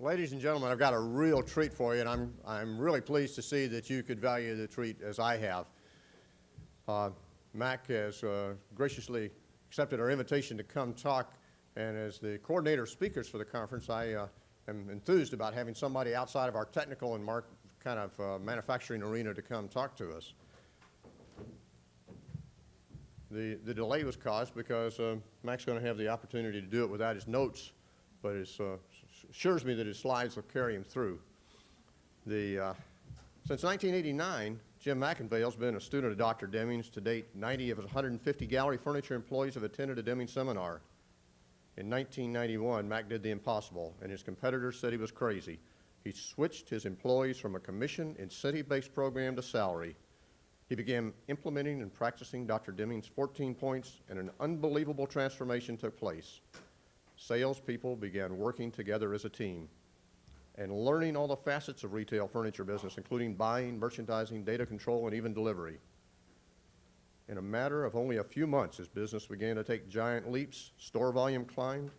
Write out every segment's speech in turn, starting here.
Ladies and gentlemen, I've got a real treat for you, and I'm really pleased to see that you could value the treat as I have. Mac has graciously accepted our invitation to come talk, and as the coordinator of speakers for the conference, I am enthused about having somebody outside of our technical and manufacturing arena to come talk to us. The delay was caused because Mac's going to have the opportunity to do it without his notes, but it assures me that his slides will carry him through. Since 1989, Jim McIngvale has been a student of Dr. Deming's. To date, 90 of his 150 gallery furniture employees have attended a Deming seminar. In 1991, Mac did the impossible, and his competitors said he was crazy. He switched his employees from a commission incentive-based program to salary. He began implementing and practicing Dr. Deming's 14 points, and an unbelievable transformation took place. Salespeople began working together as a team and learning all the facets of retail furniture business, including buying, merchandising, data control, and even delivery. In a matter of only a few months, his business began to take giant leaps, store volume climbed,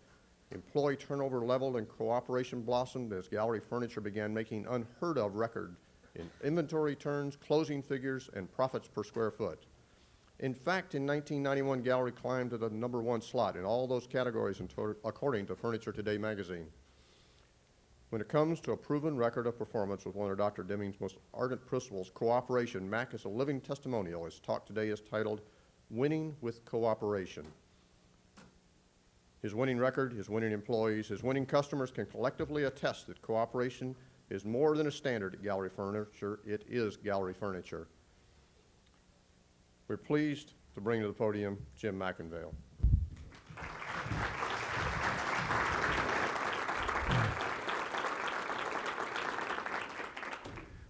employee turnover leveled, and cooperation blossomed as gallery furniture began making unheard of records in inventory turns, closing figures, and profits per square foot. In fact, in 1991, gallery climbed to the #1 slot in all those categories according to Furniture Today magazine. When it comes to a proven record of performance with one of Dr. Deming's most ardent principles, cooperation, Mac is a living testimonial. His talk today is titled, Winning with Cooperation. His winning record, his winning employees, his winning customers can collectively attest that cooperation is more than a standard at gallery furniture. It is gallery furniture. We're pleased to bring to the podium Jim McIngvale.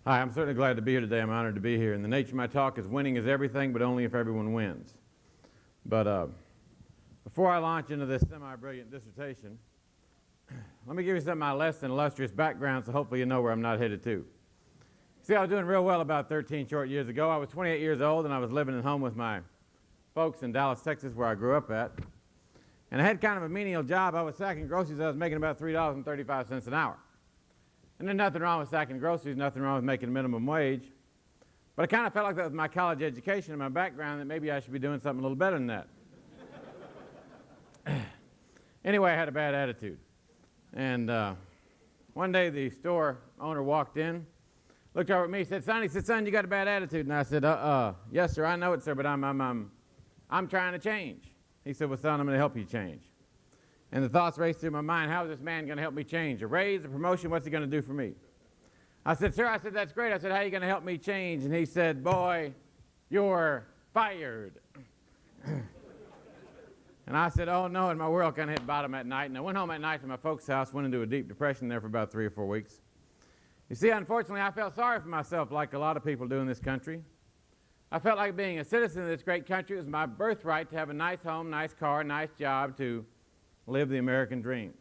Hi, I'm certainly glad to be here today. I'm honored to be here. And the nature of my talk is winning is everything, but only if everyone wins. But before I launch into this semi-brilliant dissertation, let me give you some of my less than illustrious background so hopefully you know where I'm not headed to. See, I was doing real well about 13 short years ago. I was 28 years old, and I was living at home with my folks in Dallas, Texas, where I grew up at. And I had kind of a menial job. I was sacking groceries. I was making about $3.35 an hour. And there's nothing wrong with sacking groceries, nothing wrong with making minimum wage. But I kind of felt like that with my college education and my background that maybe I should be doing something a little better than that. Anyway, I had a bad attitude. And one day the store owner walked in, looked over at me, said, "Son," he said, "Son, you got a bad attitude." And I said, "Yes, sir, I know it, sir, but I'm trying to change." He said, "Well, son, I'm going to help you change." And the thoughts raced through my mind, how is this man going to help me change? A raise, a promotion, what's he going to do for me? I said, "Sir," I said, "that's great." I said, "How are you going to help me change?" And he said, "Boy, you're fired." And I said, "Oh, no," and my world kind of hit bottom at night. And I went home at night to my folks' house, went into a deep depression there for about 3 or 4 weeks. You see, unfortunately, I felt sorry for myself like a lot of people do in this country. I felt like being a citizen of this great country was my birthright to have a nice home, nice car, nice job, to live the American dream.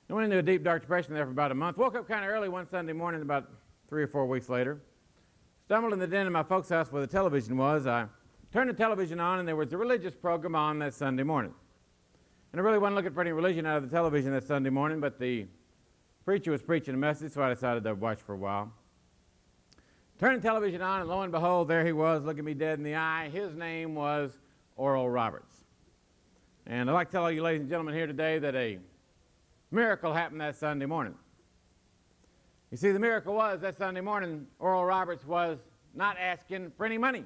I went into a deep, dark depression there for about a month. Woke up kind of early one Sunday morning about 3 or 4 weeks later. Stumbled in the den of my folks' house where the television was. I turned the television on, and there was a religious program on that Sunday morning. And I really wasn't looking for any religion out of the television that Sunday morning, but the preacher was preaching a message, so I decided to watch for a while. Turned the television on, and lo and behold, there he was, looking me dead in the eye. His name was Oral Roberts. And I'd like to tell all you ladies and gentlemen here today that a miracle happened that Sunday morning. You see, the miracle was that Sunday morning, Oral Roberts was not asking for any money.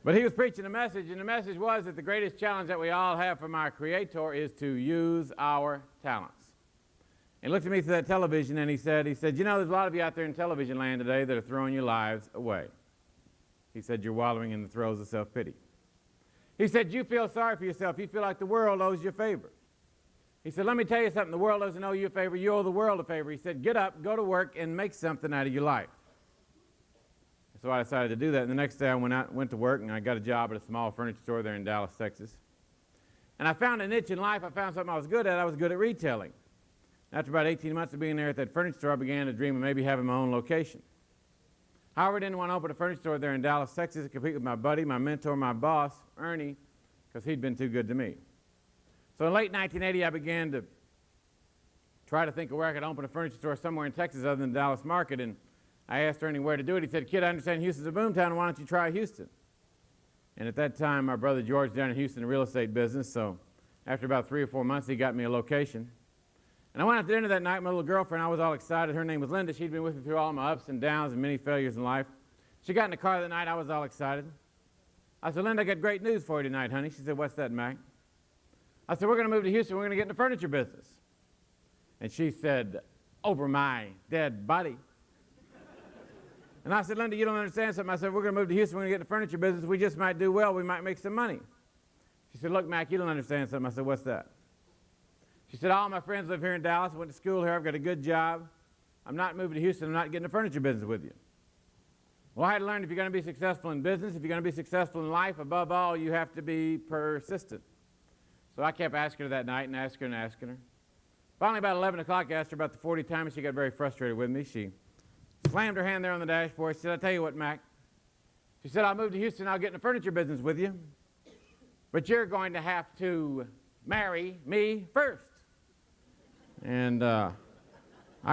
But he was preaching a message, and the message was that the greatest challenge that we all have from our Creator is to use our talents. And he looked at me through that television, and he said, "You know, there's a lot of you out there in television land today that are throwing your lives away." He said, "You're wallowing in the throes of self-pity." He said, "You feel sorry for yourself. You feel like the world owes you a favor." He said, "Let me tell you something. The world doesn't owe you a favor. You owe the world a favor." He said, "Get up, go to work, and make something out of your life." So I decided to do that. And the next day I went to work, and I got a job at a small furniture store there in Dallas, Texas. And I found a niche in life. I found something I was good at. I was good at retailing. After about 18 months of being there at that furniture store, I began to dream of maybe having my own location. However, I didn't want to open a furniture store there in Dallas, Texas, to compete with my buddy, my mentor, my boss, Ernie, because he'd been too good to me. So in late 1980, I began to try to think of where I could open a furniture store somewhere in Texas other than the Dallas market, and I asked Ernie where to do it. He said, "Kid, I understand Houston's a boomtown, why don't you try Houston?" And at that time, my brother George down in Houston in the real estate business, so after about 3 or 4 months, he got me a location. And I went out to dinner that night with my little girlfriend. I was all excited. Her name was Linda. She'd been with me through all my ups and downs and many failures in life. She got in the car that night. I was all excited. I said, "Linda, I got great news for you tonight, honey." She said, "What's that, Mac?" I said, "We're going to move to Houston. We're going to get in the furniture business." And she said, "Over my dead body." And I said, "Linda, you don't understand something." I said, "We're going to move to Houston. We're going to get in the furniture business. We just might do well. We might make some money." She said, "Look, Mac, you don't understand something." I said, "What's that?" She said, "All my friends live here in Dallas. I went to school here. I've got a good job. I'm not moving to Houston. I'm not getting in the furniture business with you." Well, I had learned if you're going to be successful in business, if you're going to be successful in life, above all, you have to be persistent. So I kept asking her that night and asking her and asking her. Finally, about 11 o'clock, I asked her about the 40 times. She got very frustrated with me. She slammed her hand there on the dashboard. She said, "I tell you what, Mac." She said, "I'll move to Houston. I'll get in the furniture business with you. But you're going to have to marry me first." And I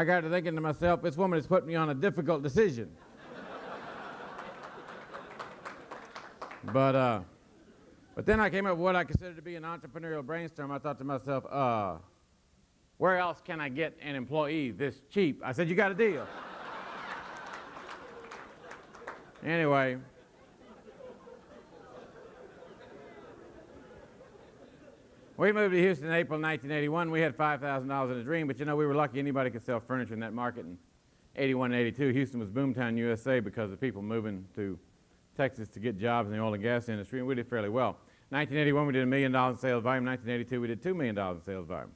got to thinking to myself, this woman has put me on a difficult decision. But then I came up with what I considered to be an entrepreneurial brainstorm. I thought to myself, where else can I get an employee this cheap? I said, "You got a deal." Anyway, we moved to Houston in April 1981. We had $5,000 in a dream, but you know, we were lucky anybody could sell furniture in that market. In 81 and 82, Houston was boomtown USA because of people moving to Texas to get jobs in the oil and gas industry, and we did fairly well. 1981, we did $1 million in sales volume. 1982, we did $2 million in sales volume.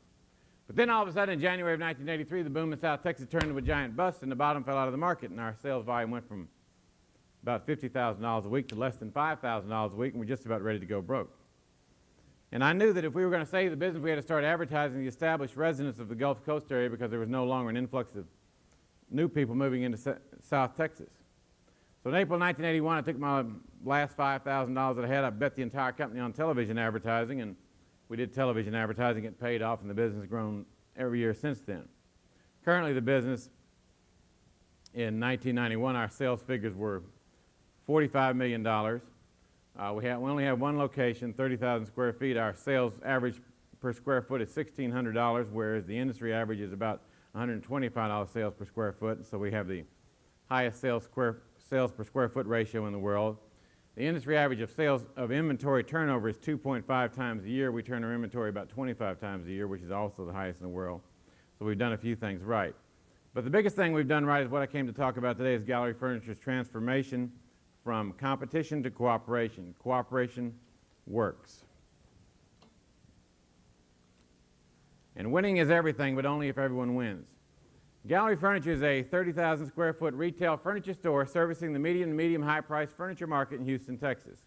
But then all of a sudden, in January of 1983, the boom in South Texas turned into a giant bust, and the bottom fell out of the market, and our sales volume went from about $50,000 a week to less than $5,000 a week, and we're just about ready to go broke. And I knew that if we were going to save the business, we had to start advertising the established residents of the Gulf Coast area because there was no longer an influx of new people moving into South Texas. So in April 1981, I took my last $5,000 that I had, I bet the entire company on television advertising, and we did television advertising. It paid off, and the business has grown every year since then. Currently, the business, in 1991, our sales figures were $45 million. We only have one location, 30,000 square feet. Our sales average per square foot is $1,600, whereas the industry average is about $125 sales per square foot. So we have the highest sales per square foot ratio in the world. The industry average of inventory turnover is 2.5 times a year. We turn our inventory about 25 times a year, which is also the highest in the world. So we've done a few things right. But the biggest thing we've done right is what I came to talk about today is Gallery Furniture's transformation from competition to cooperation. Cooperation works. And winning is everything, but only if everyone wins. Gallery Furniture is a 30,000 square foot retail furniture store servicing the medium high price furniture market in Houston, Texas.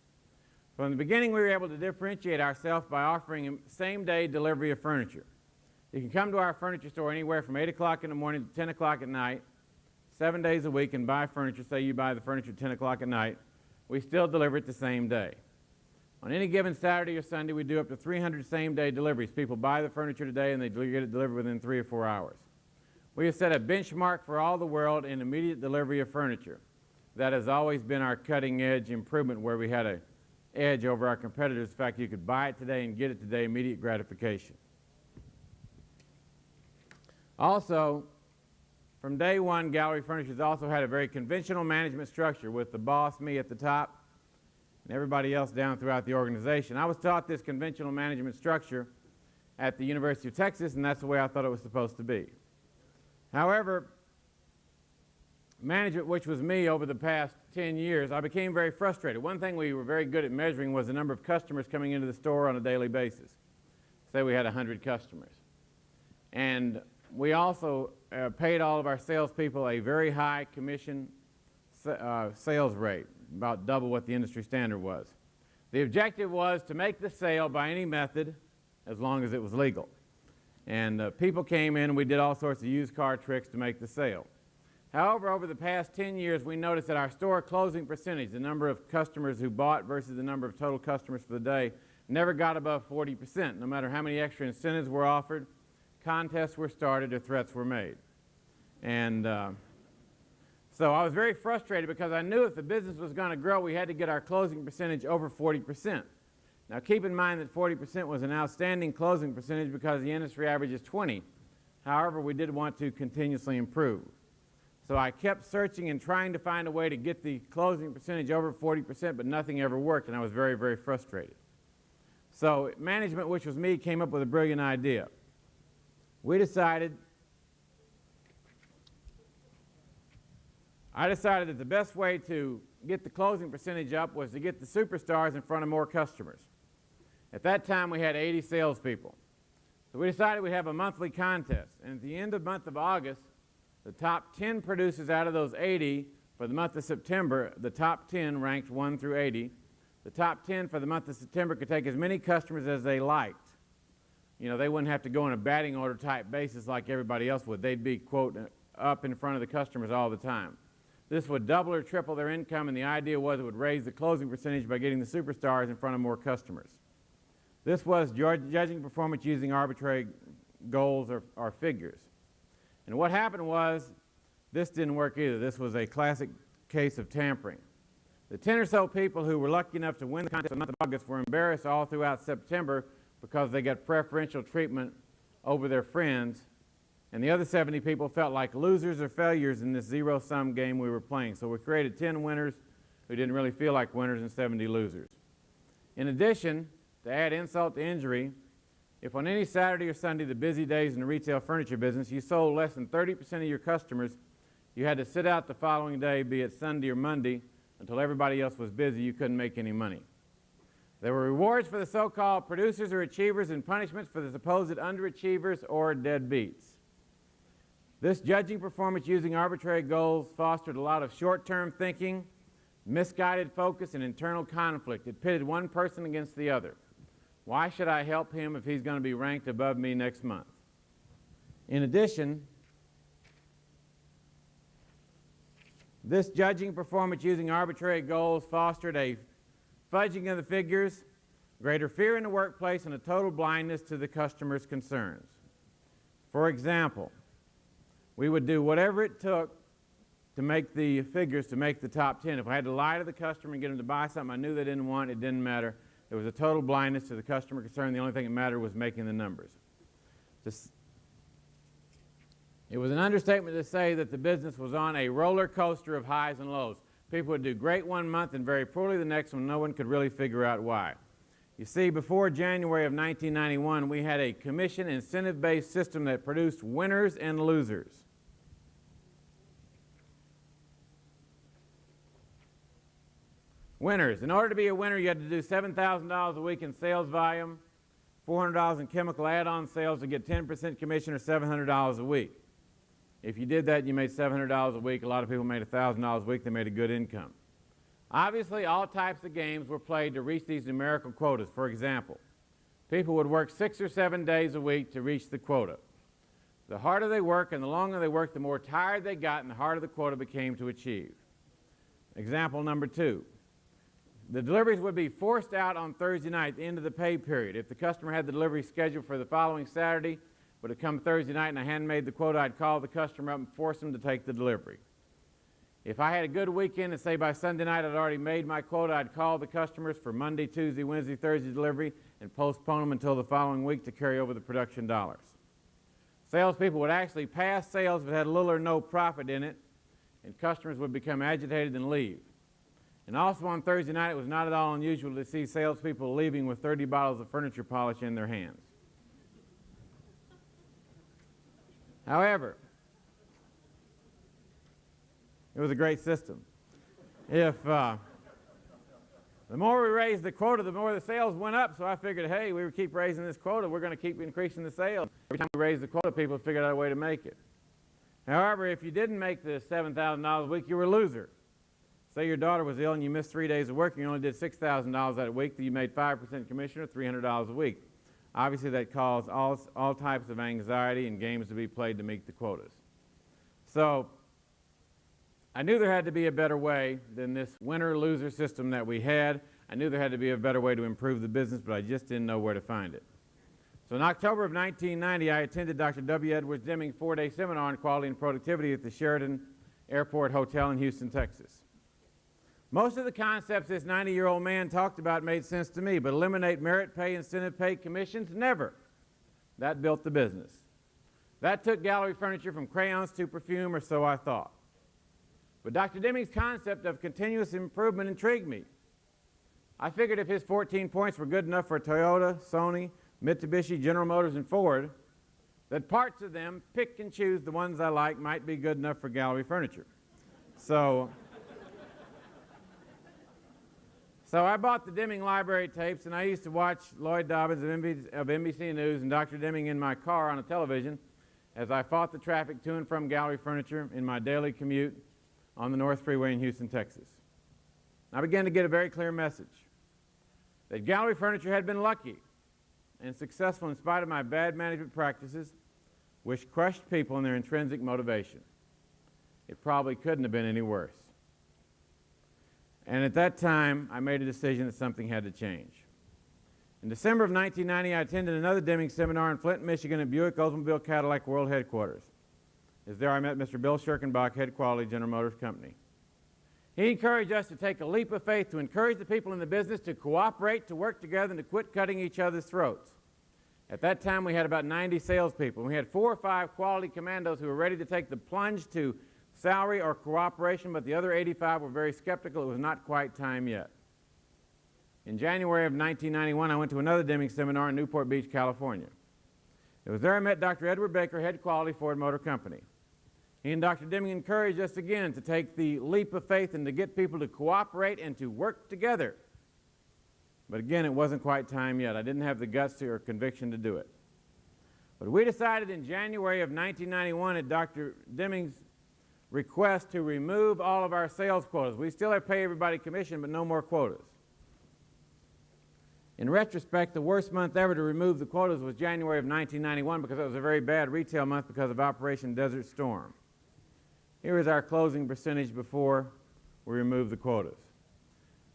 From the beginning, we were able to differentiate ourselves by offering same-day delivery of furniture. You can come to our furniture store anywhere from 8 o'clock in the morning to 10 o'clock at night, 7 days a week, and buy furniture. Say you buy the furniture at 10 o'clock at night. We still deliver it the same day. On any given Saturday or Sunday, we do up to 300 same-day deliveries. People buy the furniture today, and they get it delivered within 3 or 4 hours. We have set a benchmark for all the world in immediate delivery of furniture. That has always been our cutting-edge improvement, where we had an edge over our competitors. In fact, you could buy it today and get it today, immediate gratification. Also, from day one, Gallery Furniture has also had a very conventional management structure with the boss, me at the top, and everybody else down throughout the organization. I was taught this conventional management structure at the University of Texas, and that's the way I thought it was supposed to be. However, management, which was me over the past 10 years, I became very frustrated. One thing we were very good at measuring was the number of customers coming into the store on a daily basis. Say we had 100 customers. And we also paid all of our salespeople a very high commission sales rate, about double what the industry standard was. The objective was to make the sale by any method as long as it was legal. And people came in, and we did all sorts of used car tricks to make the sale. However, over the past 10 years, we noticed that our store closing percentage, the number of customers who bought versus the number of total customers for the day, never got above 40%. No matter how many extra incentives were offered, contests were started, or threats were made. And so I was very frustrated because I knew if the business was going to grow, we had to get our closing percentage over 40%. Now keep in mind that 40% was an outstanding closing percentage because the industry average is 20. However, we did want to continuously improve. So I kept searching and trying to find a way to get the closing percentage over 40%, but nothing ever worked, and I was very, very frustrated. So management, which was me, came up with a brilliant idea. I decided that the best way to get the closing percentage up was to get the superstars in front of more customers. At that time, we had 80 salespeople. So we decided we'd have a monthly contest. And at the end of the month of August, the top 10 producers out of those 80 for the month of September, the top 10 ranked 1 through 80. The top 10 for the month of September could take as many customers as they liked. You know, they wouldn't have to go on a batting order type basis like everybody else would. They'd be, quote, up in front of the customers all the time. This would double or triple their income, and the idea was it would raise the closing percentage by getting the superstars in front of more customers. This was judging performance using arbitrary goals or figures. And what happened was, this didn't work either. This was a classic case of tampering. The 10 or so people who were lucky enough to win the contest in the month of August were embarrassed all throughout September because they got preferential treatment over their friends, and the other 70 people felt like losers or failures in this zero-sum game we were playing. So we created 10 winners who didn't really feel like winners and 70 losers. In addition, to add insult to injury, if on any Saturday or Sunday, the busy days in the retail furniture business, you sold less than 30% of your customers, you had to sit out the following day, be it Sunday or Monday, until everybody else was busy. You couldn't make any money. There were rewards for the so-called producers or achievers and punishments for the supposed underachievers or deadbeats. This judging performance using arbitrary goals fostered a lot of short-term thinking, misguided focus, and internal conflict. It pitted one person against the other. Why should I help him if he's going to be ranked above me next month? In addition, this judging performance using arbitrary goals fostered a fudging of the figures, greater fear in the workplace, and a total blindness to the customer's concerns. For example, we would do whatever it took to make the figures to make the top 10. If I had to lie to the customer and get them to buy something I knew they didn't want, it didn't matter. There was a total blindness to the customer concern. The only thing that mattered was making the numbers. It was an understatement to say that the business was on a roller coaster of highs and lows. People would do great one month and very poorly the next one. No one could really figure out why. You see, before January of 1991, we had a commission incentive-based system that produced winners and losers. Winners. In order to be a winner, you had to do $7,000 a week in sales volume, $400 in chemical add-on sales to get 10% commission, or $700 a week. If you did that, you made $700 a week. A lot of people made $1,000 a week. They made a good income. Obviously, all types of games were played to reach these numerical quotas. For example, people would work 6 or 7 days a week to reach the quota. The harder they work and the longer they work, the more tired they got and the harder the quota became to achieve. Example number 2. The deliveries would be forced out on Thursday night at the end of the pay period. If the customer had the delivery scheduled for the following Saturday, but it come Thursday night and I hadn't made the quota, I'd call the customer up and force them to take the delivery. If I had a good weekend and say by Sunday night I'd already made my quota, I'd call the customers for Monday, Tuesday, Wednesday, Thursday delivery and postpone them until the following week to carry over the production dollars. Salespeople would actually pass sales if it had little or no profit in it, and customers would become agitated and leave. And also on Thursday night, it was not at all unusual to see salespeople leaving with 30 bottles of furniture polish in their hands. However, it was a great system. If the more we raised the quota, the more the sales went up, so I figured, hey, we keep raising this quota, we're going to keep increasing the sales. Every time we raised the quota, people figured out a way to make it. However, if you didn't make the $7,000 a week, you were a loser. Say your daughter was ill and you missed 3 days of work and you only did $6,000 that week, then you made 5% commission or $300 a week. Obviously, that caused all types of anxiety and games to be played to meet the quotas. So I knew there had to be a better way than this winner-loser system that we had. I knew there had to be a better way to improve the business, but I just didn't know where to find it. So in October of 1990, I attended Dr. W. Edwards Deming's 4-day seminar on quality and productivity at the Sheraton Airport Hotel in Houston, Texas. Most of the concepts this 90-year-old man talked about made sense to me, but eliminate merit pay, incentive pay, commissions, never. That built the business. That took gallery furniture from crayons to perfume, or so I thought. But Dr. Deming's concept of continuous improvement intrigued me. I figured if his 14 points were good enough for Toyota, Sony, Mitsubishi, General Motors, and Ford, that parts of them, pick and choose the ones I like, might be good enough for gallery furniture. So I bought the Deming library tapes, and I used to watch Lloyd Dobbins of NBC News and Dr. Deming in my car on a television as I fought the traffic to and from gallery furniture in my daily commute on the North Freeway in Houston, Texas. I began to get a very clear message that gallery furniture had been lucky and successful in spite of my bad management practices, which crushed people in their intrinsic motivation. It probably couldn't have been any worse. And at that time, I made a decision that something had to change. In December of 1990, I attended another Deming seminar in Flint, Michigan at Buick Oldsmobile Cadillac World Headquarters. It was there I met Mr. Bill Schirkenbach, Head Quality, General Motors Company. He encouraged us to take a leap of faith to encourage the people in the business to cooperate, to work together, and to quit cutting each other's throats. At that time, we had about 90 salespeople. We had 4 or 5 quality commandos who were ready to take the plunge to salary or cooperation, but the other 85 were very skeptical. It was not quite time yet. In January of 1991, I went to another Deming seminar in Newport Beach, California. It was there I met Dr. Edward Baker, Head Quality, Ford Motor Company. He and Dr. Deming encouraged us again to take the leap of faith and to get people to cooperate and to work together. But again, it wasn't quite time yet. I didn't have the guts or conviction to do it. But we decided in January of 1991 at Dr. Deming's request to remove all of our sales quotas. We still have to pay everybody commission, but no more quotas. In retrospect, the worst month ever to remove the quotas was January of 1991 because it was a very bad retail month because of Operation Desert Storm. Here is our closing percentage before we removed the quotas.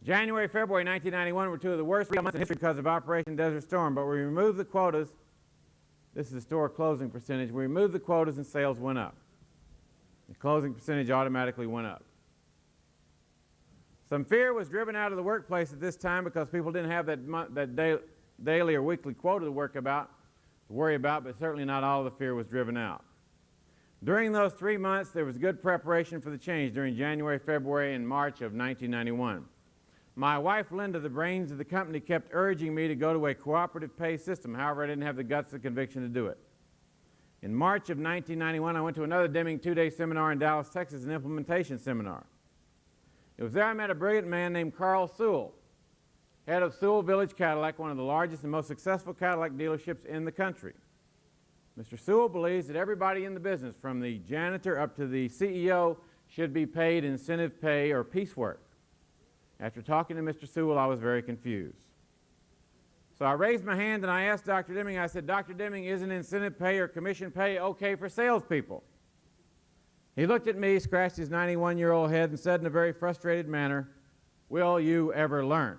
January, February 1991 were 2 of the worst retail months in history because of Operation Desert Storm, but we removed the quotas. This is the store closing percentage. We removed the quotas and sales went up. The closing percentage automatically went up. Some fear was driven out of the workplace at this time because people didn't have that daily or weekly quota to worry about, but certainly not all of the fear was driven out. During those 3 months, there was good preparation for the change during January, February, and March of 1991. My wife, Linda, the brains of the company, kept urging me to go to a cooperative pay system. However, I didn't have the guts or conviction to do it. In March of 1991, I went to another Deming 2-day seminar in Dallas, Texas, an implementation seminar. It was there I met a brilliant man named Carl Sewell, head of Sewell Village Cadillac, one of the largest and most successful Cadillac dealerships in the country. Mr. Sewell believes that everybody in the business, from the janitor up to the CEO, should be paid incentive pay or piecework. After talking to Mr. Sewell, I was very confused. So I raised my hand and I asked Dr. Deming, I said, Dr. Deming, isn't incentive pay or commission pay okay for salespeople? He looked at me, scratched his 91-year-old head, and said in a very frustrated manner, will you ever learn?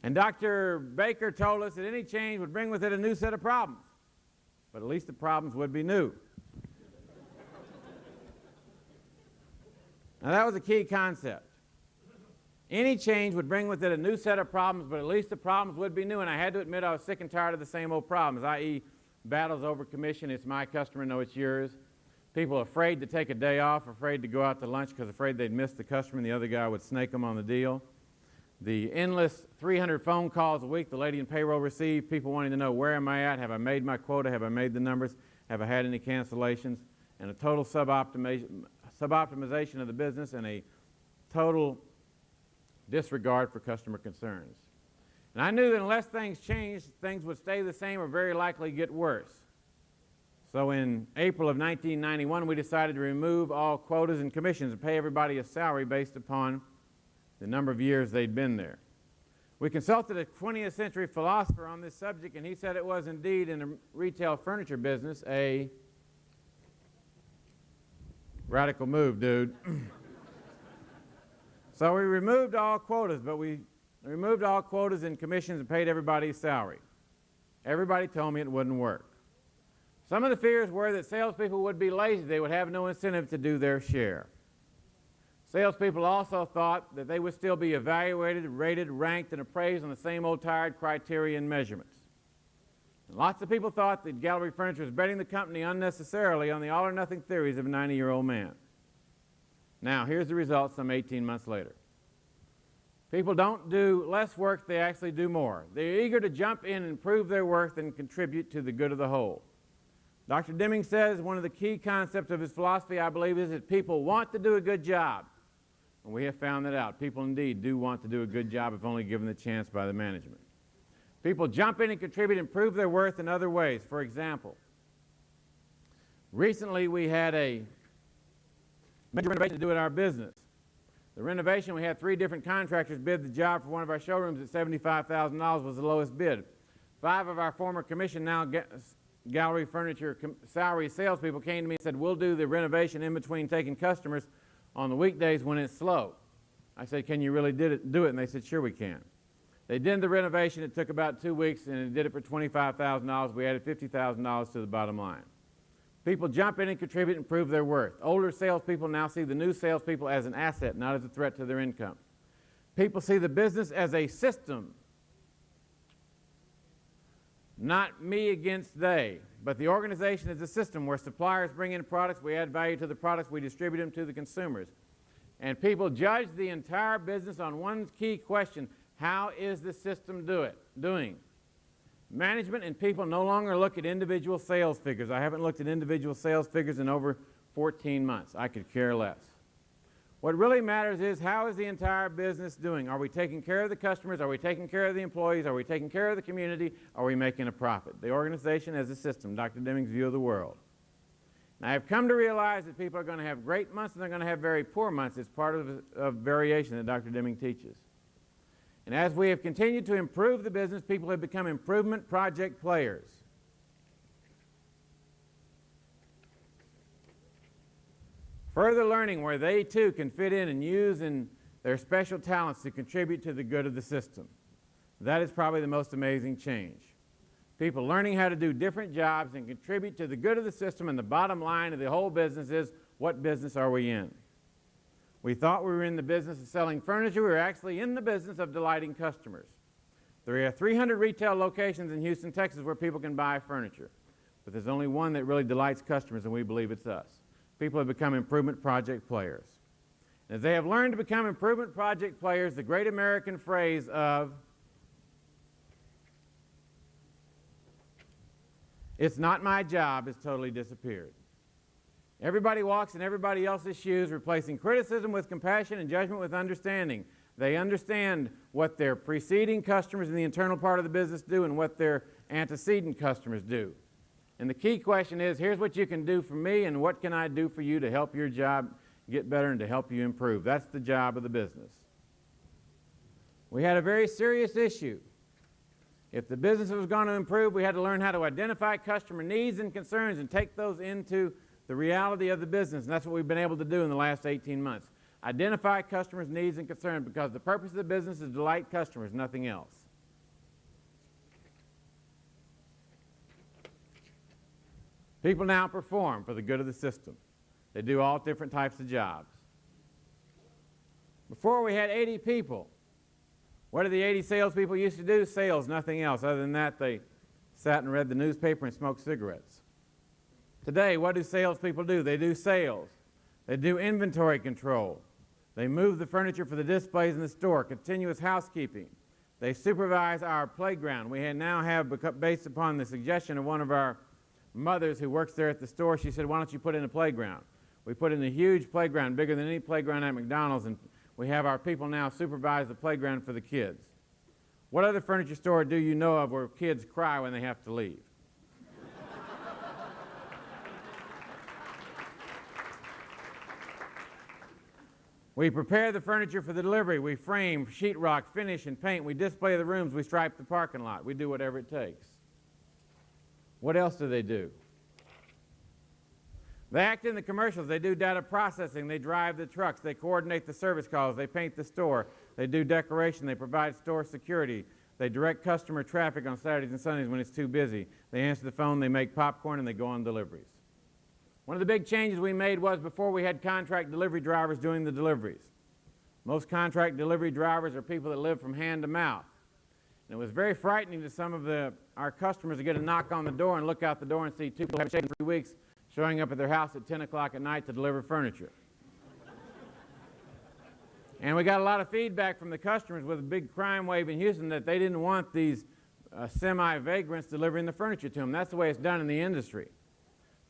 And Dr. Baker told us that any change would bring with it a new set of problems, but at least the problems would be new. Now that was a key concept. Any change would bring with it a new set of problems, but at least the problems would be new, and I had to admit I was sick and tired of the same old problems, i.e. battles over commission, it's my customer, no, it's yours. People afraid to take a day off, afraid to go out to lunch because afraid they'd miss the customer and the other guy would snake them on the deal. The endless 300 phone calls a week the lady in payroll received, people wanting to know where am I at, have I made my quota, have I made the numbers, have I had any cancellations, and a total suboptimization of the business and a total disregard for customer concerns. And I knew that unless things changed, things would stay the same or very likely get worse. So in April of 1991, we decided to remove all quotas and commissions and pay everybody a salary based upon the number of years they'd been there. We consulted a 20th century philosopher on this subject, and he said it was indeed in the retail furniture business a Radical move, dude. So we removed all quotas, but we removed all quotas and commissions and paid everybody's salary. Everybody told me it wouldn't work. Some of the fears were that salespeople would be lazy. They would have no incentive to do their share. Salespeople also thought that they would still be evaluated, rated, ranked, and appraised on the same old tired criteria and measurements. And lots of people thought that Gallery Furniture was betting the company unnecessarily on the all-or-nothing theories of a 90-year-old man. Now, here's the results some 18 months later. People don't do less work, they actually do more. They're eager to jump in and prove their worth and contribute to the good of the whole. Dr. Deming says one of the key concepts of his philosophy, I believe, is that people want to do a good job. And we have found that out. People indeed do want to do a good job if only given the chance by the management. People jump in and contribute and prove their worth in other ways. For example, recently we had a major renovation to do in our business. The renovation, we had 3 different contractors bid the job for one of our showrooms at $75,000 was the lowest bid. 5 of our former commission, now Gallery Furniture salary salespeople came to me and said, we'll do the renovation in between taking customers on the weekdays when it's slow. I said, can you really do it? And they said, sure we can. They did the renovation. It took about 2 weeks, and it did it for $25,000. We added $50,000 to the bottom line. People jump in and contribute and prove their worth. Older salespeople now see the new salespeople as an asset, not as a threat to their income. People see the business as a system, not me against they, but the organization is a system where suppliers bring in products, we add value to the products, we distribute them to the consumers. And people judge the entire business on one key question: how is the system doing? Management and people no longer look at individual sales figures. I haven't looked at individual sales figures in over 14 months. I could care less. What really matters is, how is the entire business doing? Are we taking care of the customers? Are we taking care of the employees? Are we taking care of the community? Are we making a profit? The organization as a system, Dr. Deming's view of the world. Now, I've come to realize that people are going to have great months and they're going to have very poor months. It's part of variation that Dr. Deming teaches. And as we have continued to improve the business, people have become improvement project players. Further learning where they too can fit in and use their special talents to contribute to the good of the system. That is probably the most amazing change. People learning how to do different jobs and contribute to the good of the system, and the bottom line of the whole business is, what business are we in? We thought we were in the business of selling furniture. We were actually in the business of delighting customers. There are 300 retail locations in Houston, Texas where people can buy furniture. But there's only one that really delights customers, and we believe it's us. People have become improvement project players. As they have learned to become improvement project players, the great American phrase of, "It's not my job," has totally disappeared. Everybody walks in everybody else's shoes, replacing criticism with compassion and judgment with understanding. They understand what their preceding customers in the internal part of the business do and what their antecedent customers do. And the key question is, here's what you can do for me, and what can I do for you to help your job get better and to help you improve? That's the job of the business. We had a very serious issue. If the business was going to improve, we had to learn how to identify customer needs and concerns and take those into the reality of the business, and that's what we've been able to do in the last 18 months. Identify customers' needs and concerns, because the purpose of the business is to delight customers, nothing else. People now perform for the good of the system. They do all different types of jobs. Before, we had 80 people. What did the 80 salespeople used to do? Sales, nothing else. Other than that, they sat and read the newspaper and smoked cigarettes. Today, what do salespeople do? They do sales. They do inventory control. They move the furniture for the displays in the store, continuous housekeeping. They supervise our playground. We now have, based upon the suggestion of one of our mothers who works there at the store, she said, why don't you put in a playground? We put in a huge playground, bigger than any playground at McDonald's, and we have our people now supervise the playground for the kids. What other furniture store do you know of where kids cry when they have to leave? We prepare the furniture for the delivery. We frame, sheetrock, finish, and paint. We display the rooms. We stripe the parking lot. We do whatever it takes. What else do they do? They act in the commercials. They do data processing. They drive the trucks. They coordinate the service calls. They paint the store. They do decoration. They provide store security. They direct customer traffic on Saturdays and Sundays when it's too busy. They answer the phone. They make popcorn, and they go on deliveries. One of the big changes we made was before we had contract delivery drivers doing the deliveries. Most contract delivery drivers are people that live from hand to mouth. And it was very frightening to some of our customers to get a knock on the door and look out the door and see two people who haven't shaved in 3 weeks showing up at their house at 10 o'clock at night to deliver furniture. And we got a lot of feedback from the customers with a big crime wave in Houston that they didn't want these semi-vagrants delivering the furniture to them. That's the way it's done in the industry.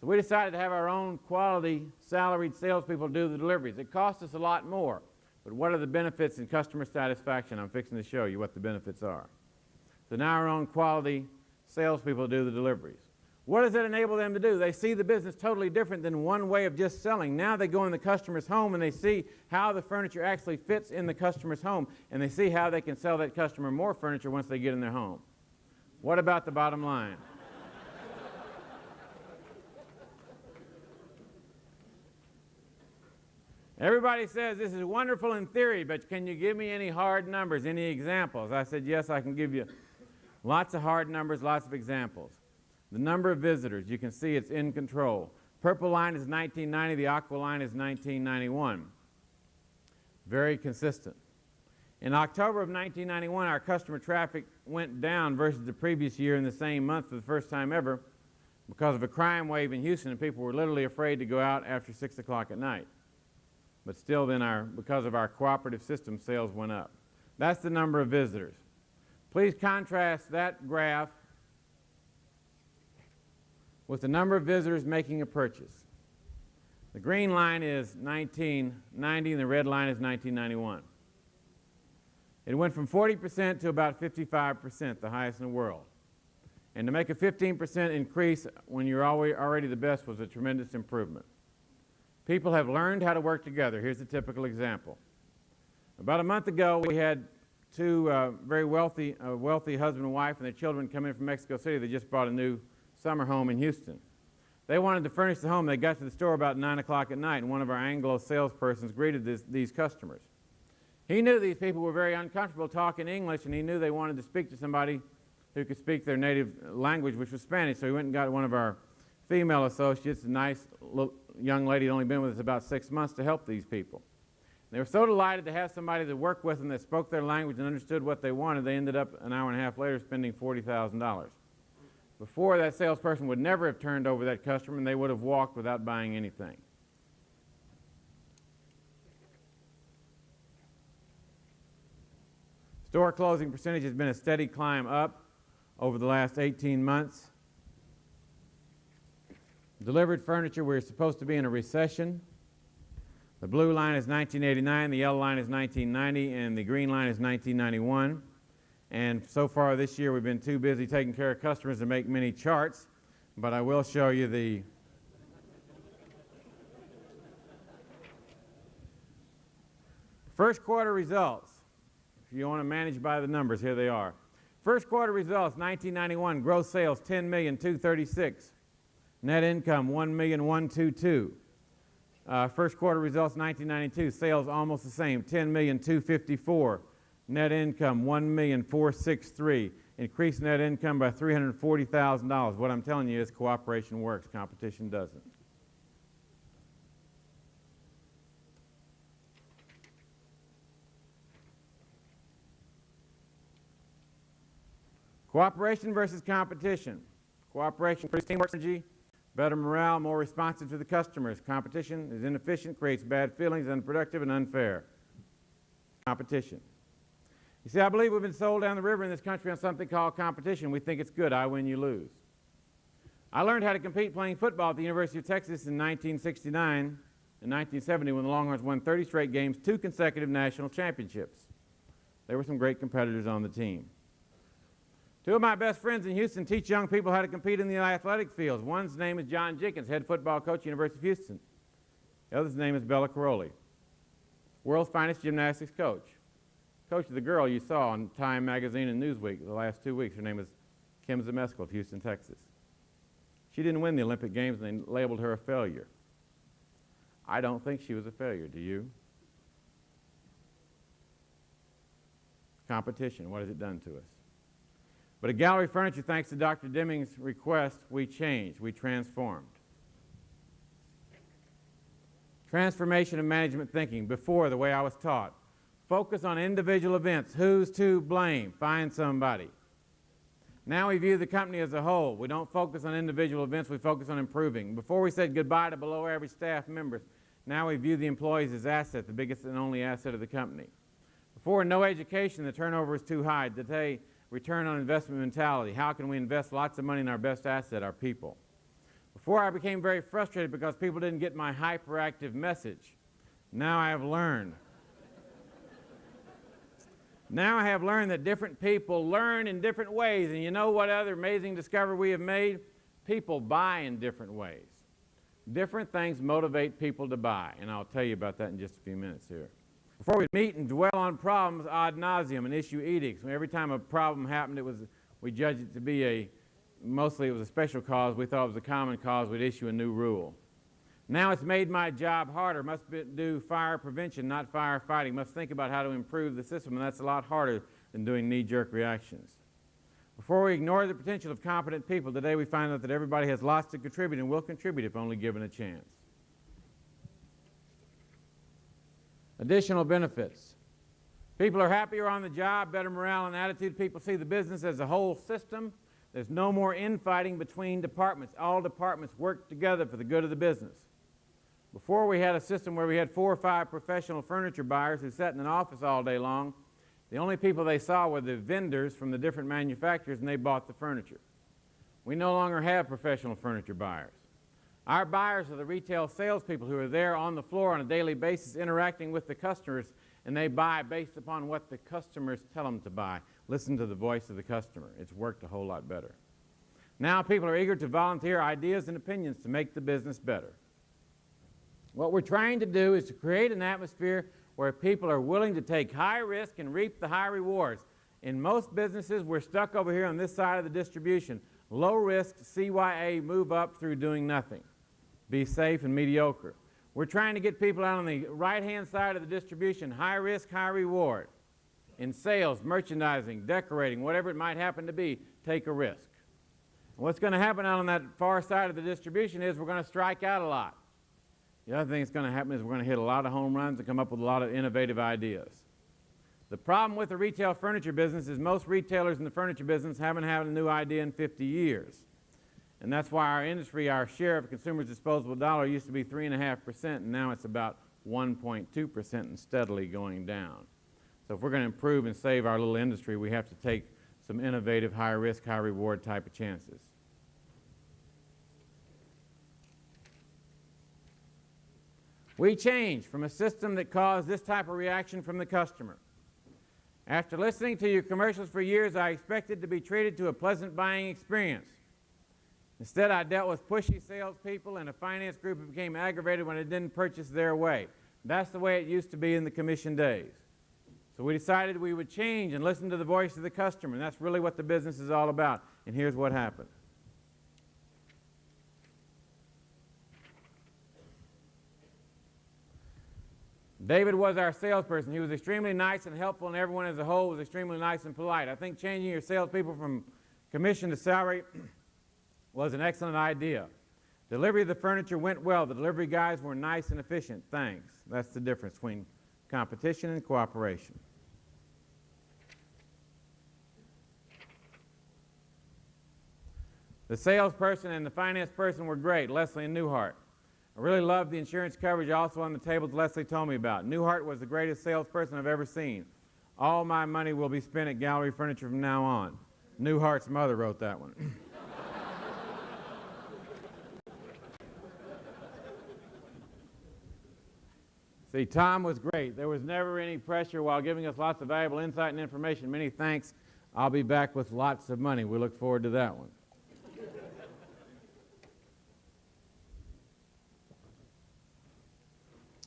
So we decided to have our own quality salaried salespeople do the deliveries. It cost us a lot more, but what are the benefits in customer satisfaction? I'm fixing to show you what the benefits are. So now our own quality salespeople do the deliveries. What does it enable them to do? They see the business totally different than one way of just selling. Now they go in the customer's home and they see how the furniture actually fits in the customer's home, and they see how they can sell that customer more furniture once they get in their home. What about the bottom line? Everybody says this is wonderful in theory, but can you give me any hard numbers, any examples? I said, yes, I can give you lots of hard numbers, lots of examples. The number of visitors, you can see it's in control. Purple line is 1990, the aqua line is 1991. Very consistent. In October of 1991, our customer traffic went down versus the previous year in the same month for the first time ever because of a crime wave in Houston, and people were literally afraid to go out after 6 o'clock at night. But still then, because of our cooperative system, sales went up. That's the number of visitors. Please contrast that graph with the number of visitors making a purchase. The green line is 1990 and the red line is 1991. It went from 40% to about 55%, the highest in the world. And to make a 15% increase when you're already the best was a tremendous improvement. People have learned how to work together. Here's a typical example. About a month ago, we had two very wealthy husband and wife and their children come in from Mexico City. They just bought a new summer home in Houston. They wanted to furnish the home. They got to the store about 9 o'clock at night, and one of our Anglo salespersons greeted these customers. He knew these people were very uncomfortable talking English, and he knew they wanted to speak to somebody who could speak their native language, which was Spanish. So he went and got one of our female associates, a nice little young lady who had only been with us about 6 months, to help these people. They were so delighted to have somebody to work with them that spoke their language and understood what they wanted. They ended up an hour and a half later spending $40,000. Before, that salesperson would never have turned over that customer, and they would have walked without buying anything. Store closing percentage has been a steady climb up over the last 18 months. Delivered furniture, we're supposed to be in a recession. The blue line is 1989, the yellow line is 1990, and the green line is 1991. And so far this year, we've been too busy taking care of customers to make many charts, but I will show you the first quarter results. If you want to manage by the numbers, here they are. First quarter results, 1991, gross sales, $10,236,000. Net income, $1,122,000. First quarter results, 1992, sales almost the same, $10,254,000. Net income, $1,463,000. Increased net income by $340,000. What I'm telling you is cooperation works, competition doesn't. Cooperation versus competition. Cooperation creates teamwork, synergy, better morale, more responsive to the customers. Competition is inefficient, creates bad feelings, unproductive, and unfair. Competition. You see, I believe we've been sold down the river in this country on something called competition. We think it's good. I win, you lose. I learned how to compete playing football at the University of Texas in 1969 and 1970 when the Longhorns won 30 straight games, 2 consecutive national championships. There were some great competitors on the team. 2 of my best friends in Houston teach young people how to compete in the athletic fields. One's name is John Jenkins, head football coach, University of Houston. The other's name is Bella Caroli, world's finest gymnastics coach. Coach of the girl you saw on Time Magazine and Newsweek the last 2 weeks. Her name is Kim Zemeskel of Houston, Texas. She didn't win the Olympic Games, and they labeled her a failure. I don't think she was a failure. Do you? Competition, what has it done to us? But at Gallery Furniture, thanks to Dr. Deming's request, we changed, we transformed. Transformation of management thinking, before the way I was taught. Focus on individual events. Who's to blame? Find somebody. Now we view the company as a whole. We don't focus on individual events, we focus on improving. Before we said goodbye to below average staff members, now we view the employees as asset, the biggest and only asset of the company. Before, no education, the turnover is too high. Today, return on investment mentality. How can we invest lots of money in our best asset, our people? Before, I became very frustrated because people didn't get my hyperactive message. Now I have learned. Now I have learned that different people learn in different ways. And you know what other amazing discovery we have made? People buy in different ways. Different things motivate people to buy. And I'll tell you about that in just a few minutes here. Before we meet and dwell on problems ad nauseum and issue edicts, every time a problem happened, we judged it to be mostly it was a special cause. We thought it was a common cause. We'd issue a new rule. Now it's made my job harder. Must do fire prevention, not firefighting. Must think about how to improve the system, and that's a lot harder than doing knee-jerk reactions. Before we ignore the potential of competent people, today we find out that everybody has lots to contribute and will contribute if only given a chance. Additional benefits. People are happier on the job, better morale and attitude. People see the business as a whole system. There's no more infighting between departments. All departments work together for the good of the business. Before, we had a system where we had 4 or 5 professional furniture buyers who sat in an office all day long. The only people they saw were the vendors from the different manufacturers, and they bought the furniture. We no longer have professional furniture buyers. Our buyers are the retail salespeople who are there on the floor on a daily basis interacting with the customers, and they buy based upon what the customers tell them to buy. Listen to the voice of the customer. It's worked a whole lot better. Now people are eager to volunteer ideas and opinions to make the business better. What we're trying to do is to create an atmosphere where people are willing to take high risk and reap the high rewards. In most businesses, we're stuck over here on this side of the distribution. Low risk, CYA, move up through doing nothing. Be safe and mediocre. We're trying to get people out on the right-hand side of the distribution, high risk, high reward. In sales, merchandising, decorating, whatever it might happen to be, take a risk. And what's going to happen out on that far side of the distribution is we're going to strike out a lot. The other thing that's going to happen is we're going to hit a lot of home runs and come up with a lot of innovative ideas. The problem with the retail furniture business is most retailers in the furniture business haven't had a new idea in 50 years. And that's why our industry, our share of consumers' disposable dollar used to be 3.5%, and now it's about 1.2% and steadily going down. So if we're going to improve and save our little industry, we have to take some innovative, high-risk, high-reward type of chances. We changed from a system that caused this type of reaction from the customer. After listening to your commercials for years, I expected to be treated to a pleasant buying experience. Instead, I dealt with pushy salespeople and a finance group who became aggravated when I didn't purchase their way. That's the way it used to be in the commission days. So we decided we would change and listen to the voice of the customer, and that's really what the business is all about. And here's what happened. David was our salesperson. He was extremely nice and helpful, and everyone as a whole was extremely nice and polite. I think changing your salespeople from commission to salary was an excellent idea. Delivery of the furniture went well. The delivery guys were nice and efficient. Thanks. That's the difference between competition and cooperation. The salesperson and the finance person were great, Leslie and Newhart. I really loved the insurance coverage also on the tables Leslie told me about. Newhart was the greatest salesperson I've ever seen. All my money will be spent at Gallery Furniture from now on. Newhart's mother wrote that one. See, Tom was great. There was never any pressure while giving us lots of valuable insight and information. Many thanks. I'll be back with lots of money. We look forward to that one.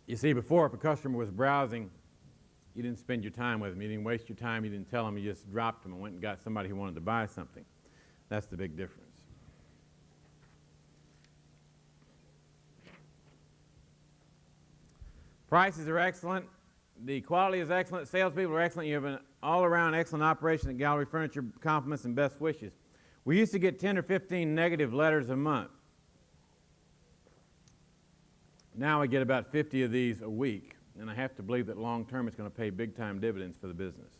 You see, before, if a customer was browsing, you didn't spend your time with them. You didn't waste your time. You didn't tell them. You just dropped them and went and got somebody who wanted to buy something. That's the big difference. Prices are excellent. The quality is excellent. Salespeople are excellent. You have an all-around excellent operation at Gallery Furniture. Compliments and best wishes. We used to get 10 or 15 negative letters a month. Now we get about 50 of these a week, and I have to believe that long term it's going to pay big-time dividends for the business.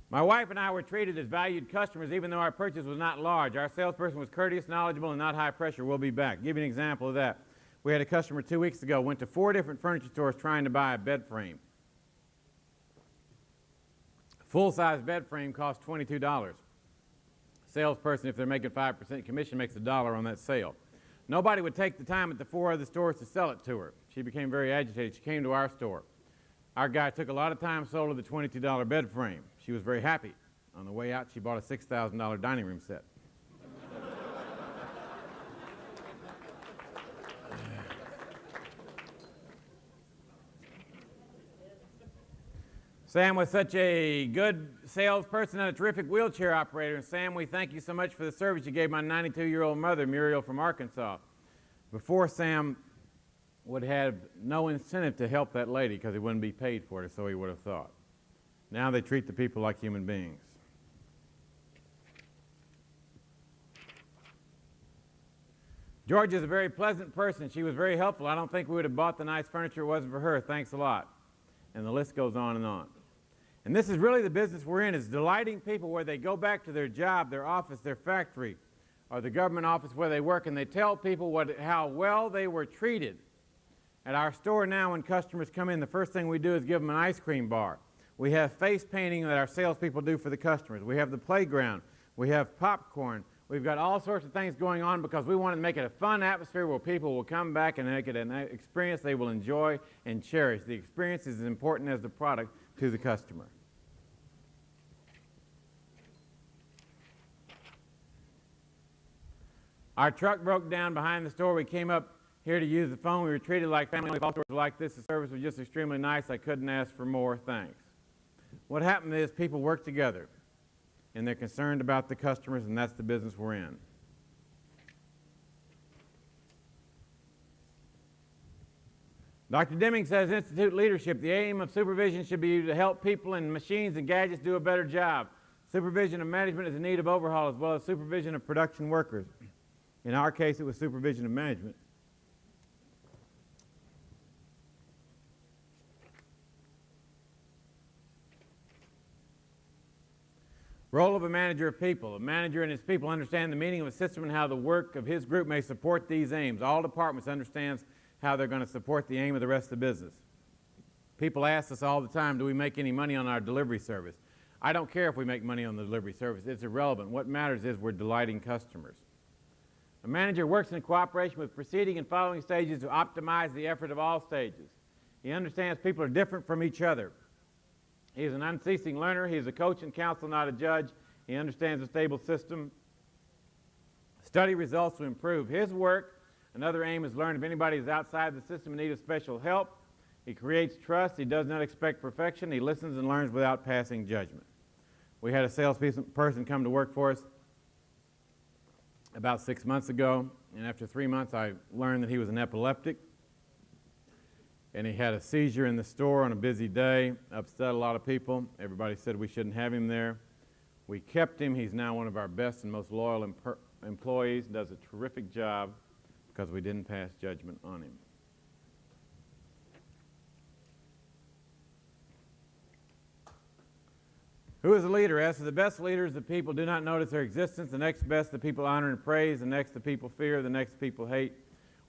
My wife and I were treated as valued customers even though our purchase was not large. Our salesperson was courteous, knowledgeable, and not high pressure. We'll be back. Give you an example of that. We had a customer 2 weeks ago, went to 4 different furniture stores trying to buy a bed frame. Full-size bed frame costs $22. Salesperson, if they're making 5% commission, makes $1 on that sale. Nobody would take the time at the 4 other stores to sell it to her. She became very agitated. She came to our store. Our guy took a lot of time, sold her the $22 bed frame. She was very happy. On the way out, she bought a $6,000 dining room set. Sam was such a good salesperson and a terrific wheelchair operator. And Sam, we thank you so much for the service you gave my 92-year-old mother, Muriel from Arkansas. Before, Sam would have no incentive to help that lady because he wouldn't be paid for it, so he would have thought. Now they treat the people like human beings. Georgia's a very pleasant person. She was very helpful. I don't think we would have bought the nice furniture if it wasn't for her. Thanks a lot. And the list goes on and on. And this is really the business we're in, is delighting people where they go back to their job, their office, their factory, or the government office where they work, and they tell people how well they were treated. At our store now, when customers come in, the first thing we do is give them an ice cream bar. We have face painting that our salespeople do for the customers. We have the playground. We have popcorn. We've got all sorts of things going on because we want to make it a fun atmosphere where people will come back and make it an experience they will enjoy and cherish. The experience is as important as the product to the customer. Our truck broke down behind the store. We came up here to use the phone. We were treated like family. All stores were like this. The service was just extremely nice. I couldn't ask for more. Thanks. What happened is people work together, and they're concerned about the customers, and that's the business we're in. Dr. Deming says, Institute leadership, the aim of supervision should be to help people and machines and gadgets do a better job. Supervision of management is in need of overhaul, as well as supervision of production workers. In our case, it was supervision of management. Role of a manager of people. A manager and his people understand the meaning of a system and how the work of his group may support these aims. All departments understand how they're going to support the aim of the rest of the business. People ask us all the time, do we make any money on our delivery service? I don't care if we make money on the delivery service. It's irrelevant. What matters is we're delighting customers. A manager works in cooperation with preceding and following stages to optimize the effort of all stages. He understands people are different from each other. He is an unceasing learner. He is a coach and counselor, not a judge. He understands a stable system. Study results to improve his work. Another aim is learn if anybody is outside the system in need of special help. He creates trust. He does not expect perfection. He listens and learns without passing judgment. We had a salesperson come to work for us about 6 months ago, and after 3 months I learned that he was an epileptic. And he had a seizure in the store on a busy day, upset a lot of people. Everybody said we shouldn't have him there. We kept him. He's now one of our best and most loyal employees, does a terrific job because we didn't pass judgment on him. Who is a leader? As for the best leaders, the people do not notice their existence. The next best, the people honor and praise. The next, the people fear. The next, people hate.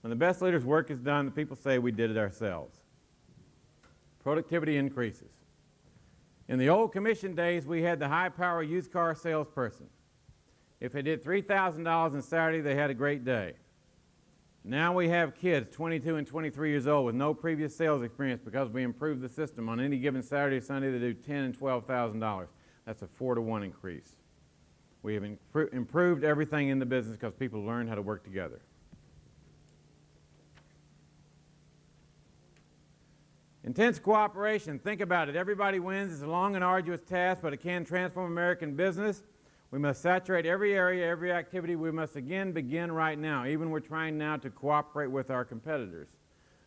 When the best leader's work is done, the people say we did it ourselves. Productivity increases. In the old commission days, we had the high-power used car salesperson. If they did $3,000 on Saturday, they had a great day. Now we have kids, 22 and 23 years old, with no previous sales experience because we improved the system. On any given Saturday or Sunday, they do $10,000 and $12,000. That's a 4-to-1 increase. We have improved everything in the business because people learn how to work together. Intense cooperation. Think about it. Everybody wins. It's a long and arduous task, but it can transform American business. We must saturate every area, every activity. We must again begin right now. Even we're trying now to cooperate with our competitors.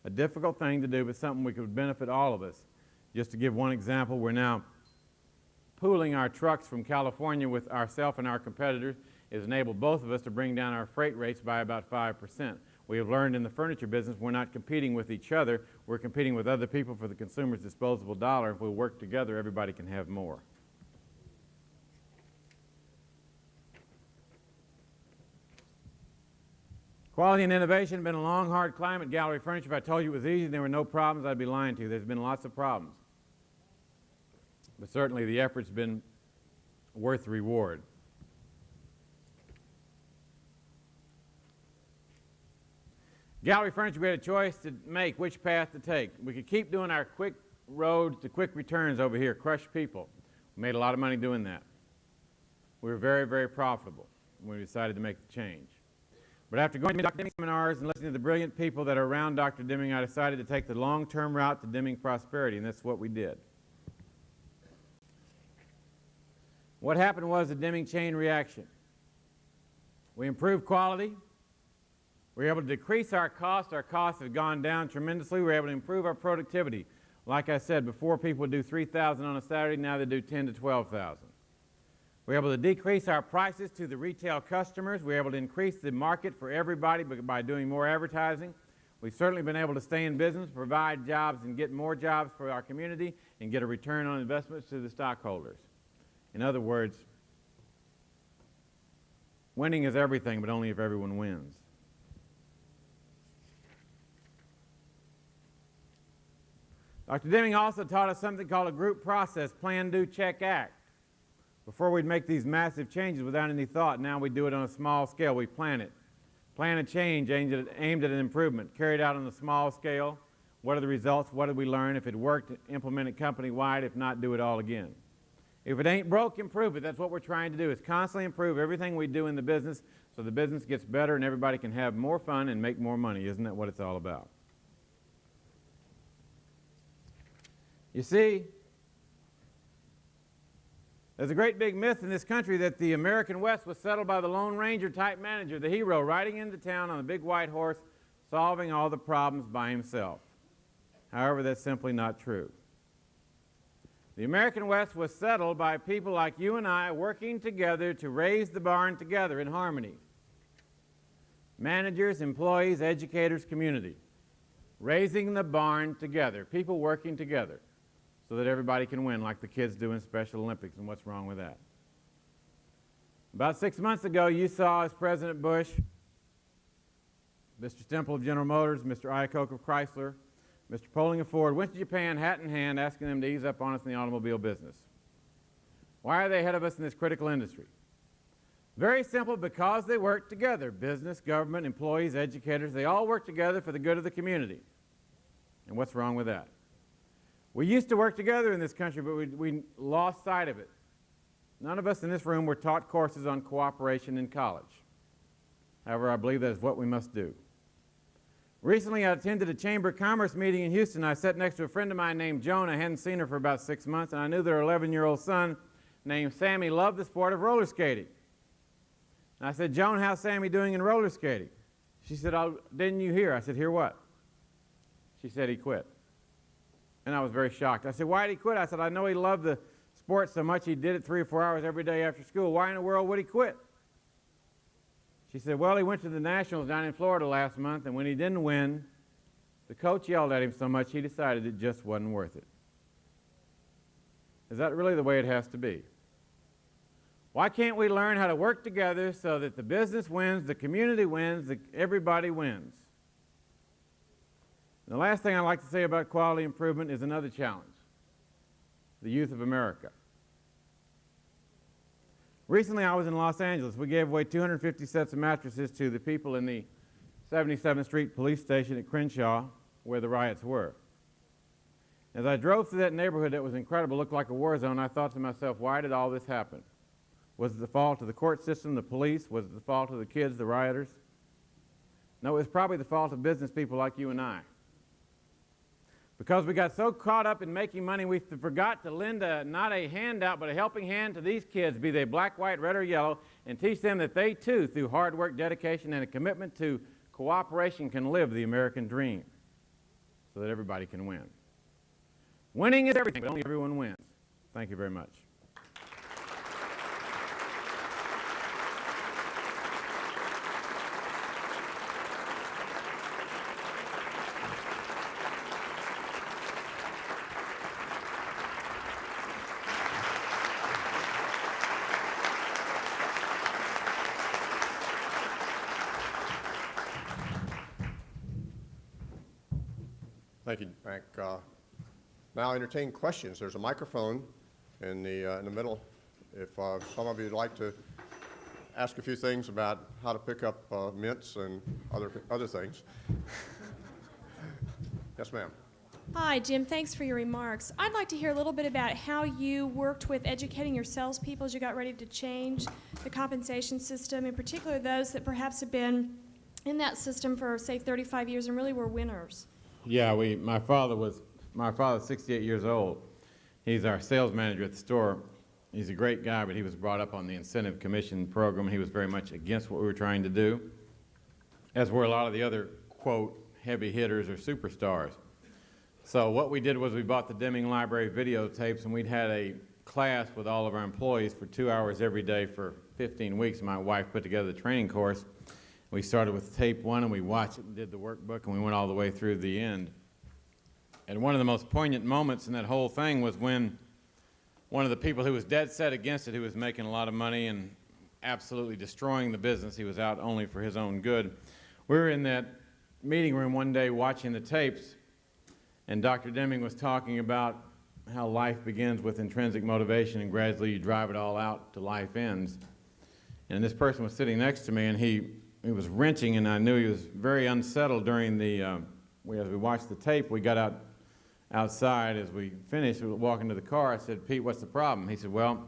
A difficult thing to do, but something we could benefit all of us. Just to give one example, we're now pooling our trucks from California with ourselves and our competitors. It has enabled both of us to bring down our freight rates by about 5%. We have learned in the furniture business we're not competing with each other. We're competing with other people for the consumer's disposable dollar. If we work together, everybody can have more. Quality and innovation have been a long, hard climb at Gallery Furniture. If I told you it was easy and there were no problems, I'd be lying to you. There's been lots of problems. But certainly the effort's been worth the reward. Gallery Furniture, we had a choice to make which path to take. We could keep doing our quick roads to quick returns over here, crush people. We made a lot of money doing that. We were very, very profitable when we decided to make the change. But after going to Dr. Deming seminars and listening to the brilliant people that are around Dr. Deming, I decided to take the long-term route to Deming prosperity, and that's what we did. What happened was a Deming chain reaction. We improved quality. We were able to decrease our costs. Our costs have gone down tremendously. We were able to improve our productivity. Like I said, before people would do $3,000 on a Saturday, now they do $10,000 to $12,000. We were able to decrease our prices to the retail customers. We were able to increase the market for everybody by doing more advertising. We've certainly been able to stay in business, provide jobs, and get more jobs for our community, and get a return on investments to the stockholders. In other words, winning is everything, but only if everyone wins. Dr. Deming also taught us something called a group process, plan, do, check, act. Before we'd make these massive changes without any thought, now we do it on a small scale. We plan it. Plan a change aimed at an improvement, carried out on a small scale. What are the results? What did we learn? If it worked, implement it company-wide. If not, do it all again. If it ain't broke, improve it. That's what we're trying to do, is constantly improve everything we do in the business so the business gets better and everybody can have more fun and make more money. Isn't that what it's all about? You see, there's a great big myth in this country that the American West was settled by the Lone Ranger type manager, the hero, riding into town on a big white horse, solving all the problems by himself. However, that's simply not true. The American West was settled by people like you and I working together to raise the barn together in harmony. Managers, employees, educators, community. Raising the barn together, people working together so that everybody can win like the kids do in Special Olympics, and what's wrong with that? About 6 months ago, you saw as President Bush, Mr. Stemple of General Motors, Mr. Iacocca of Chrysler, Mr. Poling of Ford went to Japan hat in hand asking them to ease up on us in the automobile business. Why are they ahead of us in this critical industry? Very simple, because they work together. Business, government, employees, educators, they all work together for the good of the community. And what's wrong with that? We used to work together in this country, but we lost sight of it. None of us in this room were taught courses on cooperation in college. However, I believe that is what we must do. Recently, I attended a Chamber of Commerce meeting in Houston. I sat next to a friend of mine named Joan. I hadn't seen her for about 6 months, and I knew that her 11-year-old son named Sammy loved the sport of roller skating. And I said, Joan, how's Sammy doing in roller skating? She said, oh, didn't you hear? I said, hear what? She said he quit. And I was very shocked. I said, why did he quit? I said, I know he loved the sport so much he did it 3 or 4 hours every day after school. Why in the world would he quit? She said, well, he went to the Nationals down in Florida last month, and when he didn't win, the coach yelled at him so much he decided it just wasn't worth it. Is that really the way it has to be? Why can't we learn how to work together so that the business wins, the community wins, everybody wins? And the last thing I'd like to say about quality improvement is another challenge, the youth of America. Recently, I was in Los Angeles. We gave away 250 sets of mattresses to the people in the 77th Street police station at Crenshaw, where the riots were. As I drove through that neighborhood that was incredible, looked like a war zone, I thought to myself, why did all this happen? Was it the fault of the court system, the police? Was it the fault of the kids, the rioters? No, it was probably the fault of business people like you and I. Because we got so caught up in making money, we forgot to lend not a handout, but a helping hand to these kids, be they black, white, red, or yellow, and teach them that they too, through hard work, dedication, and a commitment to cooperation, can live the American dream so that everybody can win. Winning is everything, but only everyone wins. Thank you very much. Thank you, Mac. Now entertain questions. There's a microphone in the middle. If some of you would like to ask a few things about how to pick up mints and other things. Yes, ma'am. Hi, Jim. Thanks for your remarks. I'd like to hear a little bit about how you worked with educating your salespeople as you got ready to change the compensation system, in particular those that perhaps have been in that system for, say, 35 years and really were winners. Yeah, my father's 68 years old. He's our sales manager at the store. He's a great guy, but he was brought up on the incentive commission program, and he was very much against what we were trying to do, as were a lot of the other, quote, heavy hitters or superstars. So what we did was we bought the Deming library videotapes, and we'd had a class with all of our employees for 2 hours every day for 15 weeks. My wife put together the training course. We started with tape 1, and we watched it and did the workbook, and we went all the way through the end. And one of the most poignant moments in that whole thing was when one of the people who was dead set against it, who was making a lot of money and absolutely destroying the business, he was out only for his own good. We were in that meeting room one day watching the tapes, and Dr. Deming was talking about how life begins with intrinsic motivation, and gradually you drive it all out to life ends. And this person was sitting next to me, and he was wrenching, and I knew he was very unsettled during as we watched the tape. We got outside as we finished, we were walking to the car. I said, "Pete, what's the problem?" He said, "Well,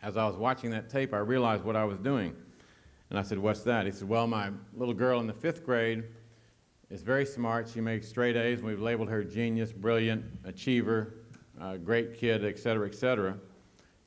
as I was watching that tape, I realized what I was doing." And I said, "What's that?" He said, "Well, my little girl in the 5th grade is very smart. She makes straight A's, and we've labeled her genius, brilliant, achiever, great kid, et cetera, et cetera."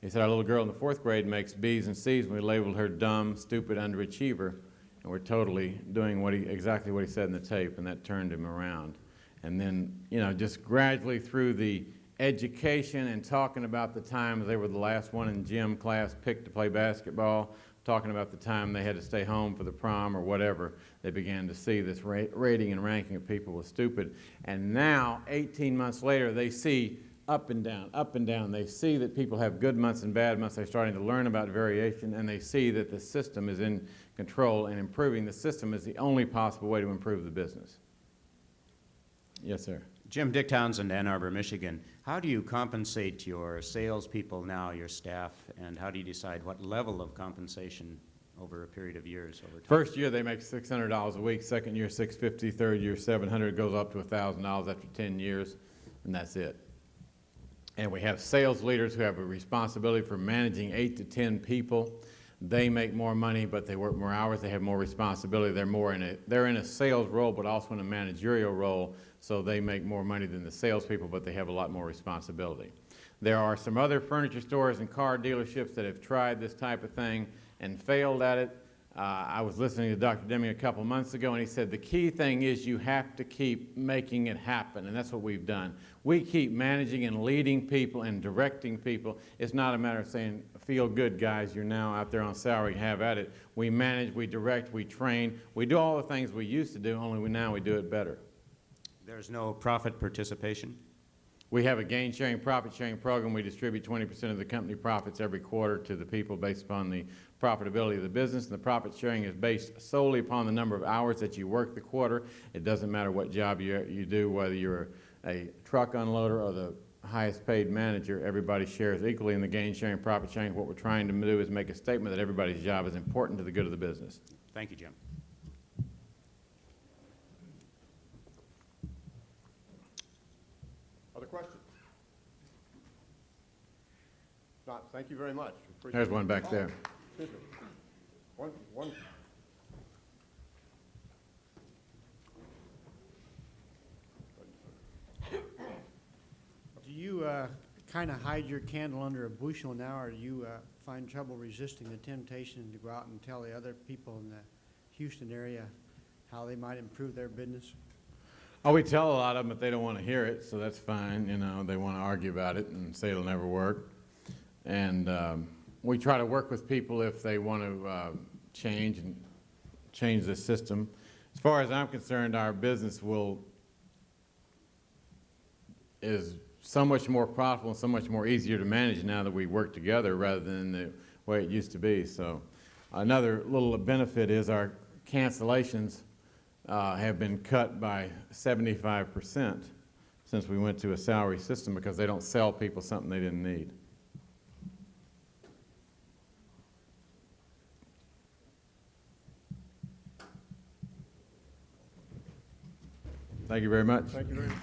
He said, "Our little girl in the 4th grade makes B's and C's, and we labeled her dumb, stupid, underachiever." And we're totally doing exactly what he said in the tape, and that turned him around. And then, just gradually through the education and talking about the times they were the last one in gym class picked to play basketball, talking about the time they had to stay home for the prom or whatever, they began to see this rating and ranking of people was stupid. And now, 18 months later, they see up and down, up and down. They see that people have good months and bad months. They're starting to learn about variation, and they see that the system is in control, and improving the system is the only possible way to improve the business. Yes, sir. Jim, Dick Townsend, Ann Arbor, Michigan. How do you compensate your salespeople now, your staff, and how do you decide what level of compensation over a period of years over time? First year they make $600 a week. Second year $650. Third year $700. Goes up to $1,000 after 10 years, and that's it. And we have sales leaders who have a responsibility for managing 8 to 10 people. They make more money, but they work more hours. They have more responsibility. They're in a sales role, but also in a managerial role. So they make more money than the salespeople, but they have a lot more responsibility. There are some other furniture stores and car dealerships that have tried this type of thing and failed at it. I was listening to Dr. Deming a couple months ago, and he said the key thing is you have to keep making it happen, and that's what we've done. We keep managing and leading people and directing people. It's not a matter of saying, feel good, guys, you're now out there on salary, have at it. We manage, we direct, we train. We do all the things we used to do, only now we do it better. There's no profit participation? We have a gain-sharing, profit-sharing program. We distribute 20% of the company profits every quarter to the people based upon the profitability of the business. And the profit sharing is based solely upon the number of hours that you work the quarter. It doesn't matter what job you do, whether you're a truck unloader or the highest paid manager. Everybody shares equally in the gain-sharing, profit-sharing. What we're trying to do is make a statement that everybody's job is important to the good of the business. Thank you, Jim. Other questions? Not. Thank you very much. There's one back there. Excuse me. One. you kind of hide your candle under a bushel now, or do you find trouble resisting the temptation to go out and tell the other people in the Houston area how they might improve their business? Oh, we tell a lot of them, but they don't want to hear it, so that's fine. You know, they want to argue about it and say it'll never work. And we try to work with people if they want to change the system. As far as I'm concerned, our business is so much more profitable and so much more easier to manage now that we work together rather than the way it used to be. So another little benefit is our cancellations have been cut by 75% since we went to a salary system because they don't sell people something they didn't need. Thank you very much. Thank you very much.